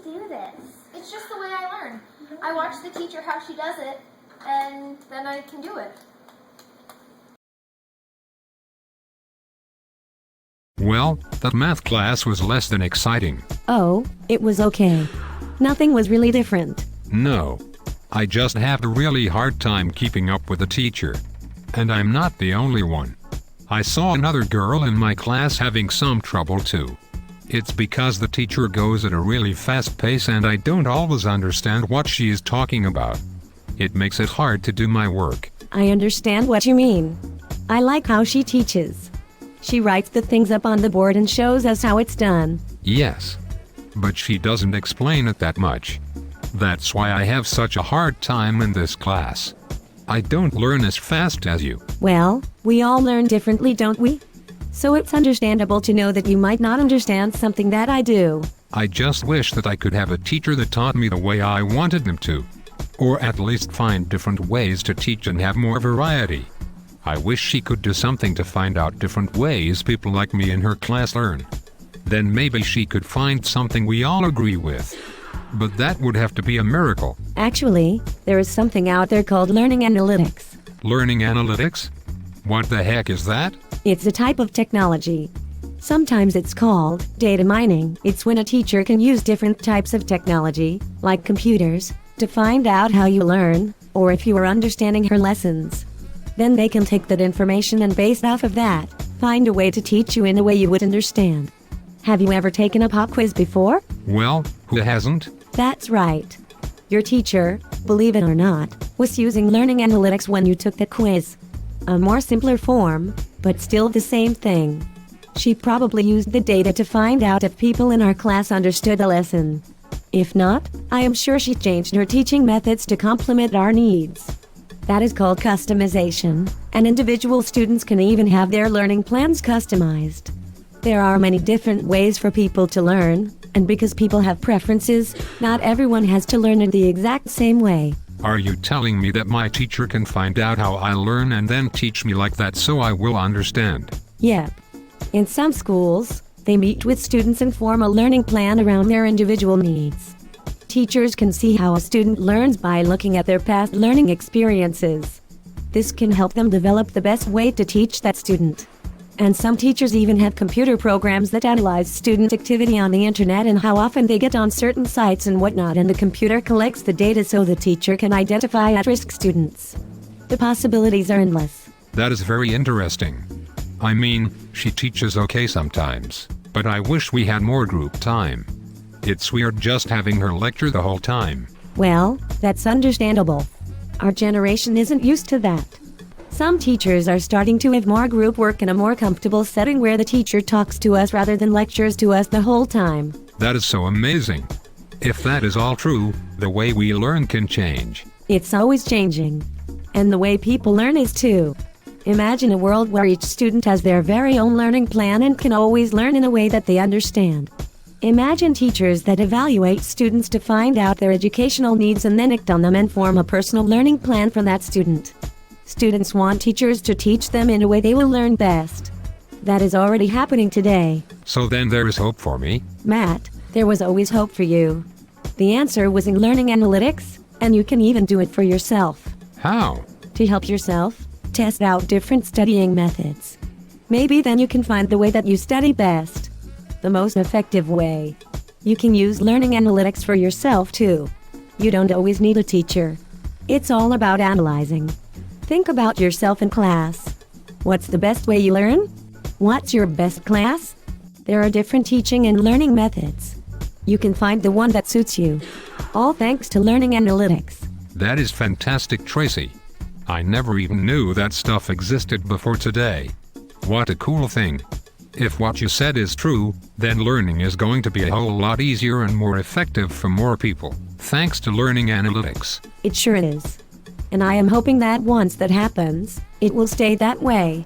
to do this? It's just the way I learn. I watch the teacher how she does it, and then I can do it. Well, that math class was less than exciting. Oh, it was okay. Nothing was really different. No. I just have a really hard time keeping up with the teacher. And I'm not the only one. I saw another girl in my class having some trouble too. It's because the teacher goes at a really fast pace and I don't always understand what she is talking about. It makes it hard to do my work. I understand what you mean. I like how she teaches. She writes the things up on the board and shows us how it's done. Yes. But she doesn't explain it that much. That's why I have such a hard time in this class. I don't learn as fast as you. Well, we all learn differently, don't we? So it's understandable to know that you might not understand something that I do. I just wish that I could have a teacher that taught me the way I wanted them to. Or at least find different ways to teach and have more variety. I wish she could do something to find out different ways people like me in her class learn. Then maybe she could find something we all agree with. But that would have to be a miracle. Actually, there is something out there called learning analytics. Learning analytics? What the heck is that? It's a type of technology. Sometimes it's called data mining. It's when a teacher can use different types of technology, like computers, to find out how you learn, or if you are understanding her lessons. Then they can take that information and based off of that, find a way to teach you in a way you would understand. Have you ever taken a pop quiz before? Well, who hasn't? That's right. Your teacher, believe it or not, was using learning analytics when you took the quiz. A more simpler form, but still the same thing. She probably used the data to find out if people in our class understood the lesson. If not, I am sure she changed her teaching methods to complement our needs. That is called customization, and individual students can even have their learning plans customized. There are many different ways for people to learn, and because people have preferences, not everyone has to learn in the exact same way. Are you telling me that my teacher can find out how I learn and then teach me like that so I will understand? Yep. In some schools, they meet with students and form a learning plan around their individual needs. Teachers can see how a student learns by looking at their past learning experiences. This can help them develop the best way to teach that student. And some teachers even have computer programs that analyze student activity on the internet and how often they get on certain sites and whatnot, and the computer collects the data so the teacher can identify at-risk students. The possibilities are endless. That is very interesting. I mean, she teaches okay sometimes, but I wish we had more group time. It's weird just having her lecture the whole time. Well, that's understandable. Our generation isn't used to that. Some teachers are starting to have more group work in a more comfortable setting where the teacher talks to us rather than lectures to us the whole time. That is so amazing. If that is all true, the way we learn can change. It's always changing. And the way people learn is too. Imagine a world where each student has their very own learning plan and can always learn in a way that they understand. Imagine teachers that evaluate students to find out their educational needs and then act on them and form a personal learning plan for that student. Students want teachers to teach them in a way they will learn best. That is already happening today. So then there is hope for me? Matt, there was always hope for you. The answer was in learning analytics, and you can even do it for yourself. How? To help yourself, test out different studying methods. Maybe then you can find the way that you study best. The most effective way. You can use learning analytics for yourself too. You don't always need a teacher. It's all about analyzing. Think about yourself in class. What's the best way you learn? What's your best class? There are different teaching and learning methods. You can find the one that suits you. All thanks to learning analytics. That is fantastic, Tracy. I never even knew that stuff existed before today. What a cool thing. If what you said is true, then learning is going to be a whole lot easier and more effective for more people, thanks to learning analytics. It sure is. And I am hoping that once that happens, it will stay that way.